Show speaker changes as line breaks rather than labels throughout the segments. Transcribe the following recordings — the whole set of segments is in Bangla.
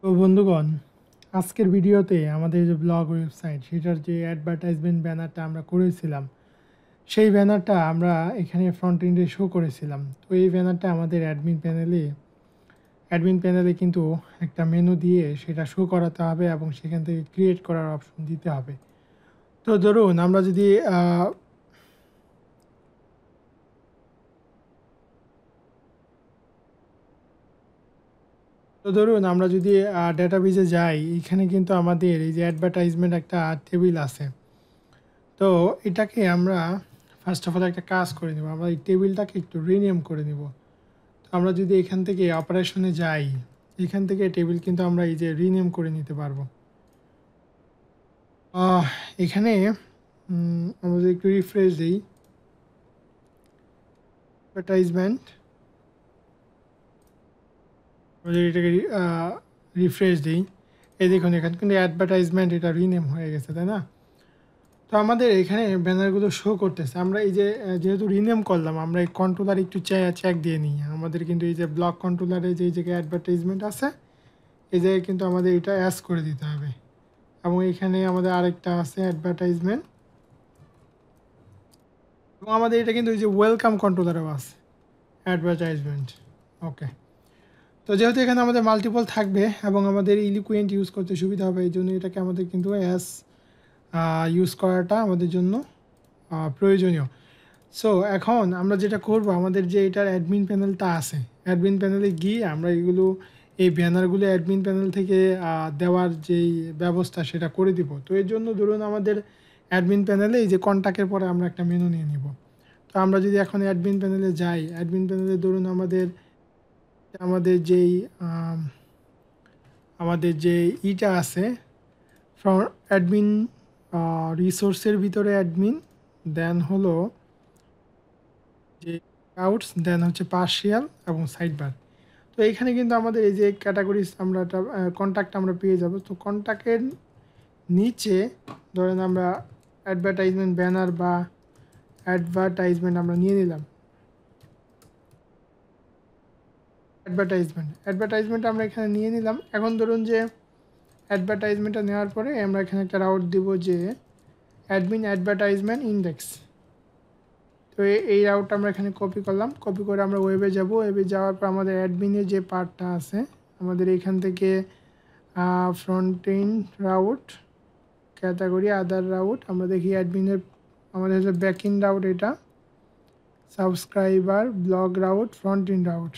তো বন্ধুগণ, আজকের ভিডিওতে আমাদের যে ব্লগ ওয়েবসাইট সেটার যে অ্যাডভার্টাইজমেন্ট ব্যানারটা আমরা করেছিলাম, সেই ব্যানারটা আমরা এখানে ফ্রন্ট এন্ডে শো করেছিলাম। তো এই ব্যানারটা আমাদের অ্যাডমিন প্যানেলে কিন্তু একটা মেনু দিয়ে সেটা শো করাতে হবে এবং সেখান থেকে ক্রিয়েট করার অপশন দিতে হবে। তো ধরুন আমরা যদি ডেটাবেজে যাই, এখানে কিন্তু আমাদের এই যে অ্যাডভার্টাইজমেন্ট একটা টেবিল আছে। তো এটাকে আমরা ফার্স্ট অফ অল একটা কাজ করে নেব, আমরা এই টেবিলটাকে একটু রিনেম করে নিব। তো আমরা যদি এখান থেকে অপারেশনে যাই, এখান থেকে টেবিল কিন্তু আমরা এই যে রিনেম করে নিতে পারবো। এখানে আমরা যদি একটু রিফ্রেশ দিই, অ্যাডভার্টাইজমেন্ট, আমরা যদি এটাকে রিফ্রেশ দিই, এই দেখুন এখানে কিন্তু অ্যাডভার্টাইজমেন্ট এটা রিনেম হয়ে গেছে, তাই না? তো আমাদের এখানে ব্যানারগুলো শো করতেছে। আমরা এই যে যেহেতু রিনেম করলাম, আমরা এই কন্ট্রোলার একটু চেক দিয়ে নিই। আমাদের কিন্তু এই যে ব্লক কন্ট্রোলারে যে জায়গায় অ্যাডভার্টাইজমেন্ট আছে, এই জায়গায় কিন্তু আমাদের এটা অ্যাস করে দিতে হবে। এবং এখানে আমাদের আরেকটা আছে অ্যাডভার্টাইজমেন্ট, এবং আমাদের এটা কিন্তু এই যে ওয়েলকাম কন্ট্রোলারও আছে অ্যাডভার্টাইজমেন্ট। ওকে, তো যেহেতু এখানে আমাদের মাল্টিপল থাকবে এবং আমাদের ইলিকুয়েন্ট ইউজ করতে সুবিধা হবে, এই জন্য এটাকে আমাদের কিন্তু অ্যাস ইউজ করাটা আমাদের জন্য প্রয়োজনীয়। সো এখন আমরা যেটা করব, আমাদের যে এটার অ্যাডমিন প্যানেলটা আছে, অ্যাডমিন প্যানেলে গিয়ে আমরা এই ব্যানারগুলো অ্যাডমিন প্যানেল থেকে দেওয়ার যেই ব্যবস্থা সেটা করে দিব। তো এর জন্য ধরুন আমাদের অ্যাডমিন প্যানেলে এই যে কন্ট্যাক্টের পরে আমরা একটা মেনু নিয়ে নিব। তো আমরা যদি এখন অ্যাডমিন প্যানেলে যাই, অ্যাডমিন প্যানেলে ধরুন আমাদের আমাদের যেই আম, আমাদের যে ইটা আছে, অ্যাডমিন রিসোর্সের ভিতরে অ্যাডমিন, দেন হলো যে আউটস, দেন হচ্ছে পার্শিয়াল এবং সাইড বার। তো এইখানে কিন্তু আমাদের এই যে ক্যাটাগরিজ আমরা কন্ট্যাক্ট আমরা পেয়ে যাব। তো কন্ট্যাক্টের নিচে ধরেন আমরা অ্যাডভার্টাইজমেন্ট ব্যানার বা অ্যাডভার্টাইজমেন্ট আমরা নিয়ে নিলাম। অ্যাডভার্টাইজমেন্ট আমরা এখানে নিয়ে নিলাম। এখন ধরুন যে অ্যাডভার্টাইজমেন্টটা নেওয়ার পরে আমরা এখানে একটা রাউট দিব যে অ্যাডমিন অ্যাডভার্টাইজমেন্ট ইন্ডেক্স। তো এই রাউটটা আমরা এখানে কপি করলাম, কপি করে আমরা ওয়েবে যাব। ওয়েবে যাওয়ার পর আমাদের অ্যাডমিনের যে পার্টটা আছে, আমাদের এখান থেকে ফ্রন্ট এন্ড রাউট, ক্যাটাগরি, আদার রাউট, আমরা দেখি অ্যাডমিনের আমাদের হচ্ছে ব্যাক ইন রাউট, এটা subscriber, blog route, front end route.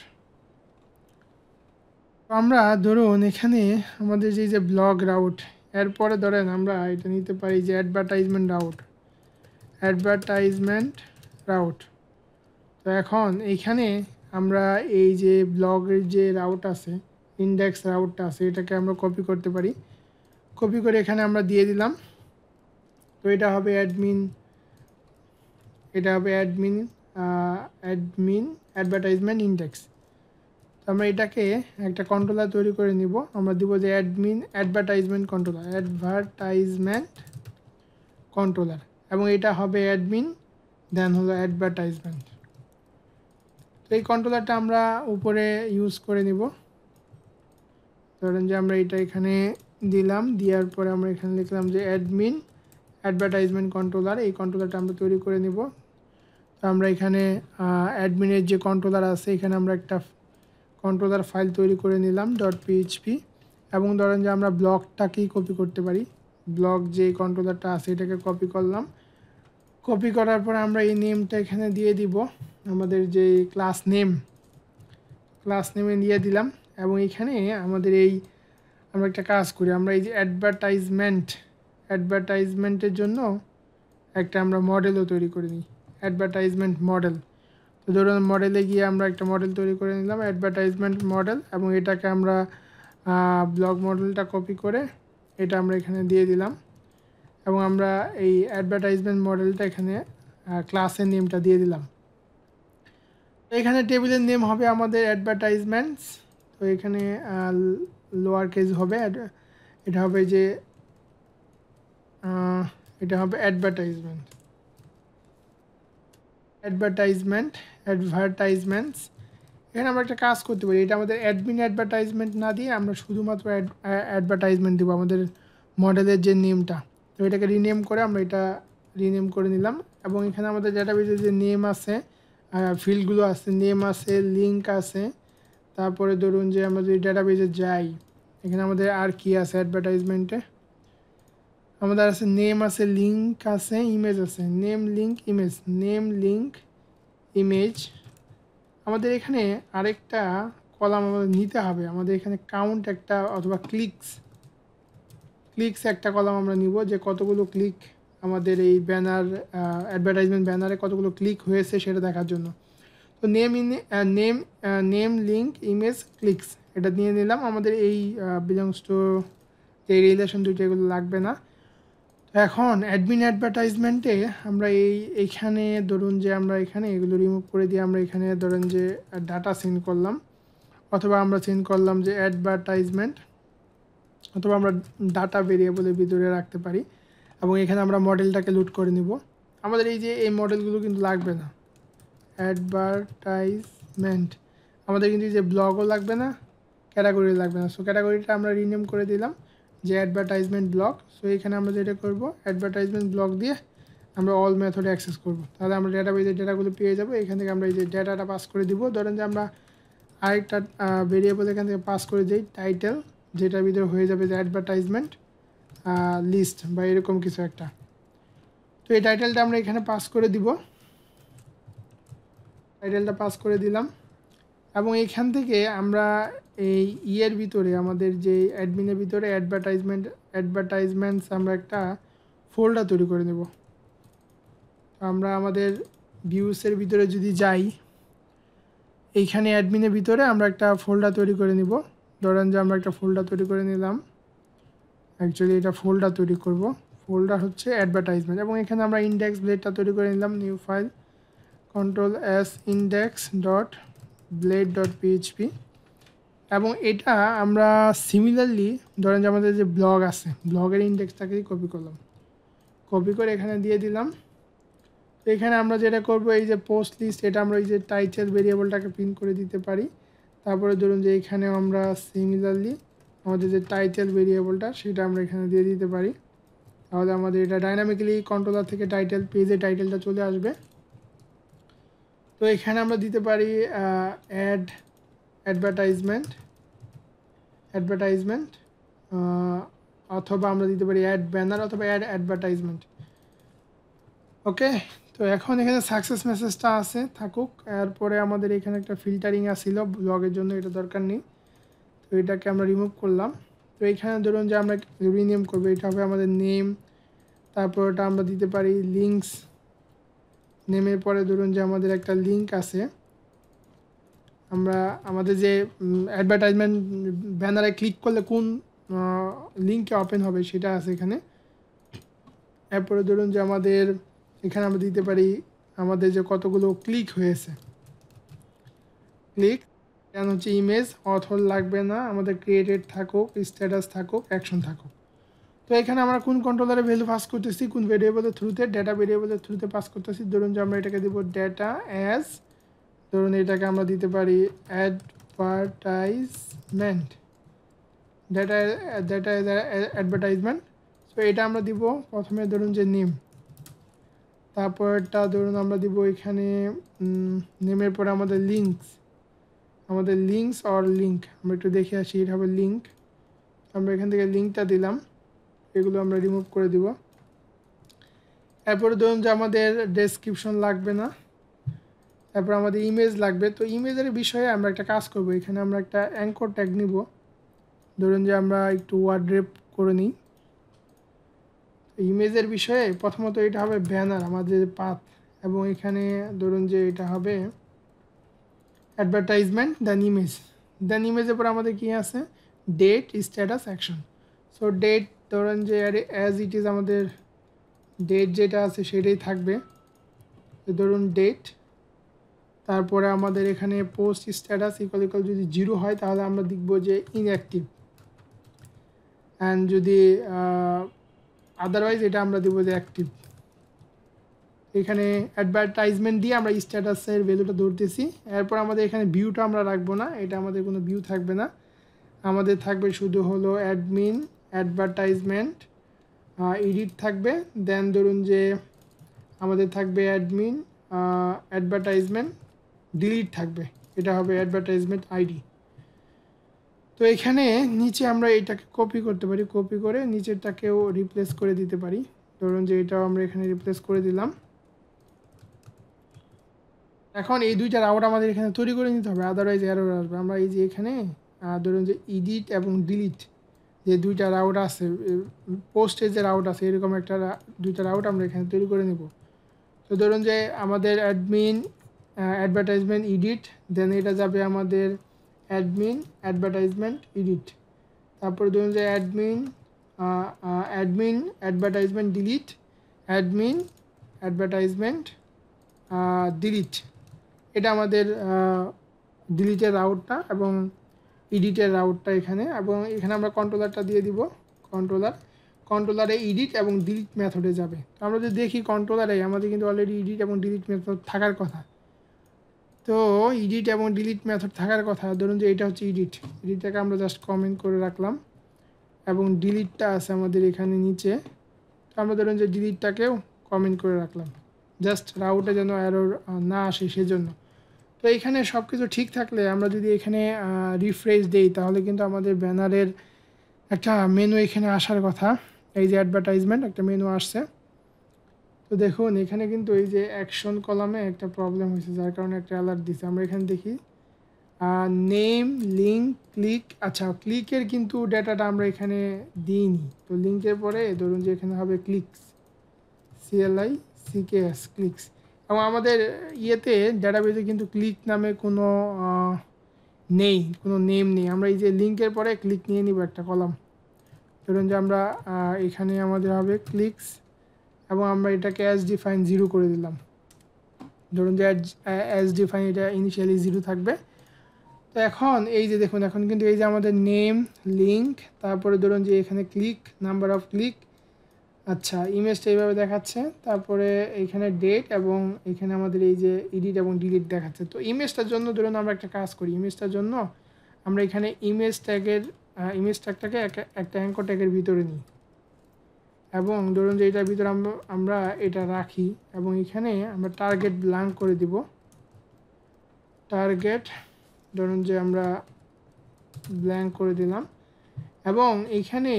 তো আমরা ধরুন এখানে আমাদের যে ব্লগ রাউট, এরপরে ধরেন আমরা এটা নিতে পারি যে অ্যাডভার্টাইজমেন্ট রাউট। তো এখন এইখানে আমরা এই যে ব্লগের যে রাউট আছে, ইন্ডেক্স রাউটটা আছে, এটাকে আমরা কপি করতে পারি। কপি করে এখানে আমরা দিয়ে দিলাম। তো এটা হবে অ্যাডমিন অ্যাডভার্টাইজমেন্ট ইন্ডেক্স। তো আমরা এটাকে একটা কন্ট্রোলার তৈরি করে নিব। আমরা দিব যে অ্যাডভার্টাইজমেন্ট কন্ট্রোলার, এবং এটা হবে অ্যাডমিন, দেন হলো অ্যাডভার্টাইজমেন্ট। তো এই কন্ট্রোলারটা আমরা উপরে ইউজ করে নিব। ধরেন যে আমরা এটা এখানে দিলাম, দেওয়ার পরে আমরা এখানে লিখলাম যে অ্যাডভার্টাইজমেন্ট কন্ট্রোলার। এই কন্ট্রোলারটা আমরা তৈরি করে নিব। তো আমরা এখানে অ্যাডমিনের যে কন্ট্রোলার আছে, এখানে আমরা একটা কন্ট্রোলার ফাইল তৈরি করে নিলাম .php, এবং ধরেন যে আমরা ব্লকটাকেই কপি করতে পারি। ব্লক যে কন্ট্রোলারটা আছে এটাকে কপি করলাম। কপি করার পরে আমরা এই নেমটা এখানে দিয়ে দিব, আমাদের যে ক্লাস নেমে দিয়ে দিলাম। এবং এখানে আমাদের আমরা একটা কাজ করি, আমরা এই যে অ্যাডভার্টাইজমেন্টের জন্য একটা আমরা মডেলও তৈরি করে নিই, অ্যাডভার্টাইজমেন্ট মডেল। তো ধরুন মডেলে গিয়ে আমরা একটা মডেল তৈরি করে নিলাম, অ্যাডভার্টাইজমেন্ট মডেল, এবং এটাকে আমরা ব্লগ মডেলটা কপি করে এটা আমরা এখানে দিয়ে দিলাম। এবং আমরা এই অ্যাডভার্টাইজমেন্ট মডেলটা এখানে ক্লাসের নেমটা দিয়ে দিলাম। এখানে টেবিলের নেম হবে আমাদের অ্যাডভার্টাইজমেন্টস। তো এখানে লোয়ার কেস হবে, এটা হবে যে এটা হবে অ্যাডভার্টাইজমেন্টস। এখানে আমরা একটা কাজ করতে পারি, এটা আমাদের অ্যাডমিন অ্যাডভার্টাইজমেন্ট না দিয়ে আমরা শুধুমাত্র অ্যাডভার্টাইজমেন্ট দেবো আমাদের মডেলের যে নেমটা। তো এটাকে রিনেম করে আমরা এটা রিনেম করে নিলাম। এবং এখানে আমাদের ডেটাবেজে যে নেম আছে, ফিল্ডগুলো আছে, নেম আছে, লিঙ্ক আছে, তারপরে ধরুন যে আমরা যদি ডেটাবেজে যাই, এখানে আমাদের আর কি আছে অ্যাডভার্টাইজমেন্টে, আমাদের আছে নেম আছে, লিঙ্ক আছে, ইমেজ আছে, name link image, name link image. আমাদের এখানে আরেকটা কলাম আমাদের নিতে হবে, আমাদের এখানে কাউন্ট একটা অথবা ক্লিকস একটা কলাম আমরা নিব, যে কতগুলো ক্লিক আমাদের এই ব্যানার অ্যাডভার্টাইজমেন্ট ব্যানারে কতগুলো ক্লিক হয়েছে সেটা দেখার জন্য। তো নেম লিঙ্ক ইমেজ ক্লিকস এটা নিয়ে নিলাম। আমাদের এই বিলংস টু যে রিলেশন দুইটা এগুলো লাগবে না। তো এখন অ্যাডমিন অ্যাডভার্টাইজমেন্টে আমরা এইখানে ধরুন যে আমরা এখানে এগুলো রিমুভ করে দিয়ে আমরা এখানে ধরুন যে ডাটা সেন্ড করলাম, অথবা আমরা সেন্ড করলাম যে অ্যাডভার্টাইজমেন্ট, অথবা আমরা ডাটা ভেরিয়েবলের ভিতরে রাখতে পারি। এবং এখানে আমরা মডেলটাকে লুট করে নিব। আমাদের এই যে এই মডেলগুলো কিন্তু লাগবে না, অ্যাডভার্টাইজমেন্ট আমাদের কিন্তু যে ব্লগও লাগবে না, ক্যাটাগরি লাগবে না। সো ক্যাটাগরিটা আমরা রিনেম করে দিলাম যে অ্যাডভার্টাইজমেন্ট ব্লগ। সো এখানে আমরা যেটা করব, অ্যাডভার্টাইজমেন্ট ব্লগ দিয়ে আমরা অল মেথডে অ্যাক্সেস করব। তাহলে আমরা ডেটাবেজের ডেটাগুলো পেয়ে যাবো। এখান থেকে আমরা এই যে ডেটাটা পাস করে দিব। ধরেন যে আমরা আরেকটা ভেরিয়েবল এখান থেকে পাস করে দিই টাইটেল, যেটার ভিতরে হয়ে যাবে যে অ্যাডভার্টাইজমেন্ট লিস্ট বা এরকম কিছু একটা। তো এই টাইটেলটা আমরা এখানে পাস করে দিব, টাইটেলটা পাস করে দিলাম। এবং এইখান থেকে আমরা এই ইয়ের ভিতরে আমাদের যে অ্যাডমিনের ভিতরে অ্যাডভার্টাইজমেন্টস আমরা একটা ফোল্ডার তৈরি করে নেব। আমরা আমাদের ভিউসের ভিতরে যদি যাই, এইখানে অ্যাডমিনের ভিতরে আমরা একটা ফোল্ডার তৈরি করে নিব। ধরেন যে আমরা একটা ফোল্ডার তৈরি করে নিলাম, অ্যাকচুয়ালি এটা ফোল্ডার তৈরি করব, ফোল্ডার হচ্ছে অ্যাডভার্টাইজমেন্ট। এবং এখানে আমরা ইন্ডেক্স ব্লেডটা তৈরি করে নিলাম, নিউ ফাইল Ctrl+S index.blade.php। এবং এটা আমরা সিমিলারলি ধরেন যে আমাদের যে ব্লগ আছে, ব্লগের ইন্ডেক্সটাকেই কপি করলাম, কপি করে এখানে দিয়ে দিলাম। তো এখানে আমরা যেটা করব, এই যে পোস্ট লিস্ট, এটা আমরা এই যে টাইটেল ভেরিয়েবলটাকে প্রিন্ট করে দিতে পারি। তারপরে ধরুন যে এখানেও আমরা সিমিলারলি আমাদের যে টাইটেল ভেরিয়েবলটা সেটা আমরা এখানে দিয়ে দিতে পারি। তাহলে আমাদের এটা ডাইনামিক্যালি কন্ট্রোলার থেকে টাইটেল পেজে টাইটেলটা চলে আসবে। তো এখানে আমরা দিতে পারি অ্যাডভার্টাইজমেন্ট অথবা আমরা দিতে পারি অ্যাড ব্যানার অথবা অ্যাডভার্টাইজমেন্ট। ওকে, তো এখন এখানে সাকসেস মেসেজটা আছে থাকুক। এরপরে আমাদের এখানে একটা ফিল্টারিং আসছিল ব্লগের জন্য, এটা দরকার নেই। তো এটাকে আমরা রিমুভ করলাম। তো এইখানে ধরুন যে আমরা রিনেম করবো, এটা হবে আমাদের নেম। তারপর ওটা আমরা দিতে পারি লিঙ্কস, নেমের পরে ধরুন যে আমাদের একটা লিঙ্ক আছে, আমরা আমাদের যে অ্যাডভার্টাইজমেন্ট ব্যানারে ক্লিক করলে কোন লিঙ্কে ওপেন হবে সেটা আছে এখানে। এরপরে ধরুন যে আমাদের এখানে আমরা দিতে পারি আমাদের যে কতগুলো ক্লিক হয়েছে, ক্লিক কেন হচ্ছে ইমেজ, অথর লাগবে না, আমাদের ক্রিয়েটেড থাকুক, স্ট্যাটাস থাকুক, অ্যাকশন থাকুক। তো এখানে আমরা কোন কন্ট্রোলারে ভ্যালু পাস করতেছি, কোন ভেরিয়েবলের থ্রুতে, ডেটা ভেরিয়েবলের থ্রুতে পাস করতেছি। ধরুন যে আমরা এটাকে দেবো ডেটা অ্যাজ, ধরুন এটাকে আমরা দিতে পারি অ্যাডভার্টাইজমেন্ট, ডেটা অ্যাডভার্টাইজমেন্ট। তো এটা আমরা দিব প্রথমে ধরুন যে নেম, তারপরটা ধরুন আমরা দিব এখানে নেমের পরে আমাদের লিঙ্কস অর লিঙ্ক, আমরা একটু দেখে আসি, এটা হবে লিঙ্ক। আমরা এখান থেকে লিঙ্কটা দিলাম, এগুলো আমরা রিমুভ করে দিব। এরপরে ধরুন যে আমাদের ডেসক্রিপশন লাগবে না, তারপর আমাদের ইমেজ লাগবে। তো ইমেজের বিষয়ে আমরা একটা কাজ করব, এখানে আমরা একটা অ্যাঙ্কর ট্যাগ নিব। ধরুন যে আমরা একটু ওয়ার্ড্রেপ করে নিই। ইমেজের বিষয়ে প্রথমত এটা হবে ব্যানার আমাদের পাথ, এবং এখানে ধরুন যে এটা হবে অ্যাডভার্টাইজমেন্ট দেন ইমেজের পর আমাদের কি আছে, date, status, action. So date ধরুন যে অ্যাজ ইট ইজ আমাদের ডেট যেটা আছে সেটাই থাকবে, ধরুন ডেট। তারপরে আমাদের এখানে পোস্ট স্ট্যাটাস ইকুয়াল যদি 0 হয় তাহলে আমরা দেখব যে ইনঅ্যাক্টিভ, অ্যান্ড যদি আদারওয়াইজ এটা আমরা দেবো যে অ্যাক্টিভ। এখানে অ্যাডভার্টাইজমেন্ট দিয়ে আমরা স্ট্যাটাসের ভ্যালুটা ধরতেছি। এরপর আমাদের এখানে ভিউটা আমরা রাখবো না, এটা আমাদের কোনো ভিউ থাকবে না, আমাদের থাকবে শুধু হলো অ্যাডমিন অ্যাডভার্টাইজমেন্ট এডিট থাকবে। দেন ধরুন যে আমাদের থাকবে অ্যাডমিন অ্যাডভার্টাইজমেন্ট ডিলিট থাকবে, এটা হবে অ্যাডভার্টাইজমেন্ট আইডি। তো এখানে নিচে আমরা এটাকে কপি করতে পারি, কপি করে নিচেরটাকেও রিপ্লেস করে দিতে পারি। ধরুন যে এটাও আমরা এখানে রিপ্লেস করে দিলাম। এখন এই দুইটা রাউট আমাদের এখানে তৈরি করে নিতে হবে, আদারওয়াইজ এরর আসবে। আমরা এই যে এখানে ধরুন যে এডিট এবং ডিলিট যে দুইটা রাউট আছে, পোস্টের যে রাউট আছে এরকম একটা দুইটা রাউট আমরা এখানে তৈরি করে নেব। তো ধরুন যে আমাদের অ্যাডমিন অ্যাডভার্টাইজমেন্ট এডিট, দেন এটা যাবে আমাদের অ্যাডমিন অ্যাডভার্টাইজমেন্ট এডিট। তারপরে ধরুন যে admin advertisement delete, admin advertisement delete, এটা আমাদের ডিলিটের রাউটটা এবং এডিটের রাউটটা এখানে। এবং এখানে আমরা কন্ট্রোলারটা দিয়ে দিব, কন্ট্রোলারে এডিট এবং ডিলিট মেথডে যাবে। তো আমরা যদি দেখি কন্ট্রোলারে আমাদের কিন্তু অলরেডি এডিট এবং ডিলিট মেথড থাকার কথা। তো এডিট এবং ডিলিট মেথড থাকার কথা, ধরুন যে এটা হচ্ছে এডিটটাকে আমরা জাস্ট কমেন্ট করে রাখলাম এবং ডিলিটটা আছে আমাদের এখানে নিচে। তো আমরা ধরুন যে ডিলিটটাকেও কমেন্ট করে রাখলাম, জাস্ট রাউটে যেন এরর না আসে সেজন্য। তো এইখানে সব কিছু ঠিক থাকলে আমরা যদি এখানে রিফ্রেশ দেই তাহলে কিন্তু আমাদের ব্যানারের একটা মেনু এখানে আসার কথা। এই যে অ্যাডভার্টাইজমেন্ট একটা মেনু আসছে। তো দেখুন এখানে কিন্তু এই যে অ্যাকশন কলামে একটা প্রবলেম হয়েছে, যার কারণে একটা অ্যালার্ট দিছে। আমরা এখানে দেখি নেম লিঙ্ক ক্লিক, আচ্ছা ক্লিকের কিন্তু ডেটাটা আমরা এখানে দিইনি। তো লিঙ্কের পরে ধরুন যে এখানে হবে ক্লিকস, CLICKS ক্লিকস। এবং আমাদের ইয়েতে ডাটাবেজে কিন্তু ক্লিক নামে কোনো নেই, কোনো নেম নেই। আমরা এই যে লিঙ্কের পরে ক্লিক নিয়ে নিব একটা কলাম। ধরুন যে আমরা এখানে আমাদের হবে ক্লিকস এবং আমরা এটাকে অ্যাজ ডিফাইন 0 করে দিলাম। ধরুন যে অ্যাজ ডিফাইন এটা ইনিশিয়ালি 0 থাকবে। তো এখন এই যে দেখুন এখন কিন্তু এই যে আমাদের নেম লিঙ্ক, তারপরে ধরুন যে এখানে ক্লিক নাম্বার অফ ক্লিক, আচ্ছা ইমেজটা এইভাবে দেখাচ্ছে, তারপরে এখানে ডেট এবং এখানে আমাদের এই যে এডিট এবং ডিলিট দেখাচ্ছে। তো ইমেজটার জন্য ধরুন আমরা একটা কাজ করি, ইমেজটার জন্য আমরা এখানে ইমেজ ট্যাগটাকে একটা অ্যাঙ্কর ট্যাগের ভিতরে নিই এবং ধরুন যে এটার ভিতরে আমরা এটা রাখি এবং এখানে আমরা টার্গেট ব্ল্যাঙ্ক করে দিব। টার্গেট ধরুন যে আমরা ব্ল্যাঙ্ক করে দিলাম এবং এইখানে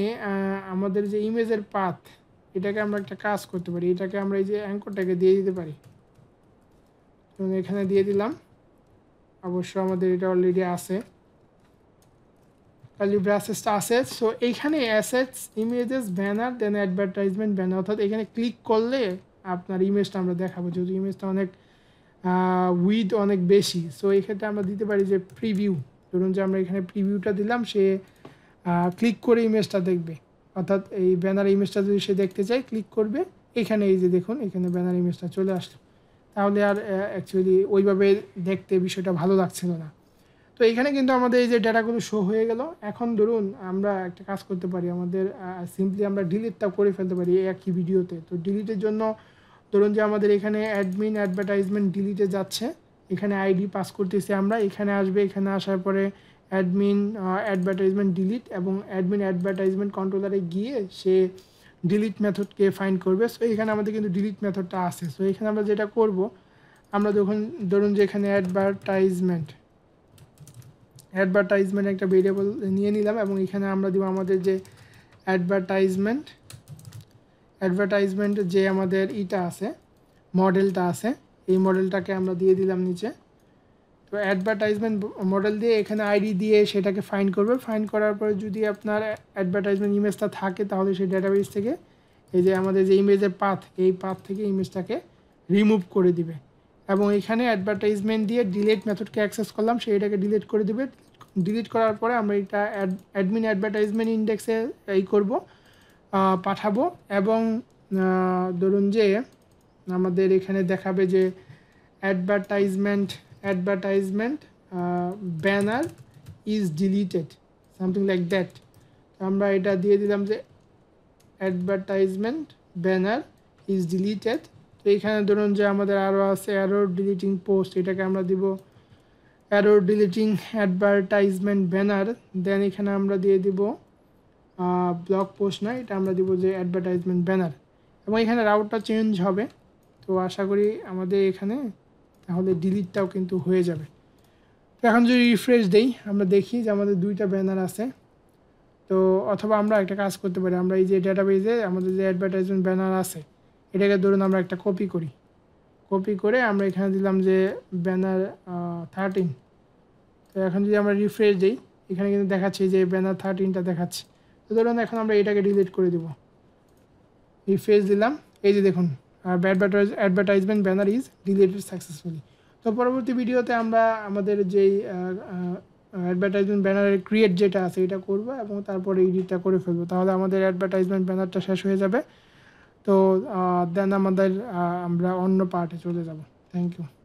আমাদের যে ইমেজের পাথ এটাকে আমরা একটা কাজ করতে পারি, এটাকে আমরা এই যে অ্যাঙ্করটাকে দিয়ে দিতে পারি। এখানে দিয়ে দিলাম, অবশ্য আমাদের এটা অলরেডি আছে, লিব্রে অ্যাসেটসটা আছে। সো এইখানে অ্যাসেটস ইমেজেস ব্যানার দেন অ্যাডভার্টাইজমেন্ট ব্যানার, অর্থাৎ এখানে ক্লিক করলে আপনার ইমেজটা আমরা দেখাবো, যেহেতু ইমেজটা অনেক উইথ অনেক বেশি। সো এক্ষেত্রে আমরা দিতে পারি যে প্রিভিউ। ধরুন যে আমরা এখানে প্রিভিউটা দিলাম, সে ক্লিক করে ইমেজটা দেখবে, অর্থাৎ এই ব্যানার ইমেজটা যদি সে দেখতে চায় ক্লিক করবে, এখানে এই যে দেখুন এখানে ব্যানার ইমেজটা চলে আসলো। তাহলে আর অ্যাকচুয়ালি ওইভাবে দেখতে বিষয়টা ভালো লাগছিল না। তো এখানে কিন্তু আমাদের এই যে ডেটাগুলো শো হয়ে গেল। এখন ধরুন আমরা একটা কাজ করতে পারি, আমাদের সিম্পলি আমরা ডিলিটটা করে ফেলতে পারি একই ভিডিওতে। তো ডিলিটের জন্য ধরুন যে আমাদের এখানে অ্যাডমিন অ্যাডভার্টাইজমেন্ট ডিলিটে যাচ্ছে, এখানে আইডি পাস করতেছি আমরা, এখানে আসবে, এখানে আসার পরে অ্যাডমিন অ্যাডভার্টাইজমেন্ট ডিলিট এবং অ্যাডমিন অ্যাডভার্টাইজমেন্ট কন্ট্রোলারে গিয়ে সে ডিলিট মেথডকে ফাইন্ড করবে। সো এখানে আমাদের কিন্তু ডিলিট মেথডটা আছে। সো এখানে আমরা যেটা করব, আমরা ধরুন যে এখানে অ্যাডভার্টাইজমেন্ট একটা ভেরিয়েবল নিয়ে নিলাম এবং এখানে আমরা দিব আমাদের যে অ্যাডভার্টাইজমেন্ট যে আমাদের ইটা আছে, মডেলটা আছে, এই মডেলটাকে আমরা দিয়ে দিলাম নিচে। তো অ্যাডভার্টাইজমেন্ট মডেল দিয়ে এখানে আইডি দিয়ে সেটাকে ফাইন্ড করবে। ফাইন্ড করার পরে যদি আপনার অ্যাডভার্টাইজমেন্ট ইমেজটা থাকে তাহলে সেই ডেটাবেস থেকে এই যে আমাদের যে ইমেজের পাথ, এই পাথ থেকে ইমেজটাকে রিমুভ করে দিবে এবং এখানে অ্যাডভার্টাইজমেন্ট দিয়ে ডিলিট মেথডকে অ্যাক্সেস করলাম, সেইটাকে ডিলিট করে দিবে। ডিলিট করার পরে আমরা এটা অ্যাডমিন অ্যাডভার্টাইজমেন্ট ইন্ডেক্সে করব, পাঠাবো এবং ধরুন যে আমাদের এখানে দেখাবে যে advertisement banner is deleted, something like that. আমরা এটা দিয়ে দিলাম যে অ্যাডভার্টাইজমেন্ট ব্যানার ইজ ডিলিটেড। তো তো এইখানে ধরুন যে আমাদের আরও আছে অ্যারো ডিলিটিং পোস্ট, এটাকে আমরা দিব অ্যারো ডিলিটিং অ্যাডভার্টাইজমেন্ট ব্যানার। দেন এখানে আমরা দিয়ে দিব ব্লগ পোস্ট না, এটা আমরা দিব যে অ্যাডভার্টাইজমেন্ট ব্যানার, এবং এখানে রাউটটা চেঞ্জ হবে। তো আশা করি আমাদের এখানে তাহলে ডিলিটটাও কিন্তু হয়ে যাবে। তো এখন যদি রিফ্রেশ দেই আমরা দেখি যে আমাদের দুইটা ব্যানার আছে। তো অথবা আমরা একটা কাজ করতে পারি, আমরা এই যে ডেটাবেজে আমাদের যে অ্যাডভার্টাইজমেন্ট ব্যানার আছে এটাকে ধরুন আমরা একটা কপি করি, কপি করে আমরা এখানে দিলাম যে ব্যানার 13। তো এখন যদি আমরা রিফ্রেশ দিই এখানে কিন্তু দেখাচ্ছে যে ব্যানার 13টা দেখাচ্ছে। তো ধরুন এখন আমরা এটাকে ডিলিট করে দেব, রিফ্রেশ দিলাম, এই যে দেখুন advertisement banner is deleted successfully. তো পরবর্তী ভিডিওতে আমরা আমাদের যেই অ্যাডভার্টাইজমেন্ট ব্যানারের ক্রিয়েট যেটা আছে এটা করব এবং তারপরে এডিটটা করে ফেলবো, তাহলে আমাদের অ্যাডভার্টাইজমেন্ট ব্যানারটা শেষ হয়ে যাবে। তো দেন আমরা অন্য পার্টে চলে যাব। Thank you.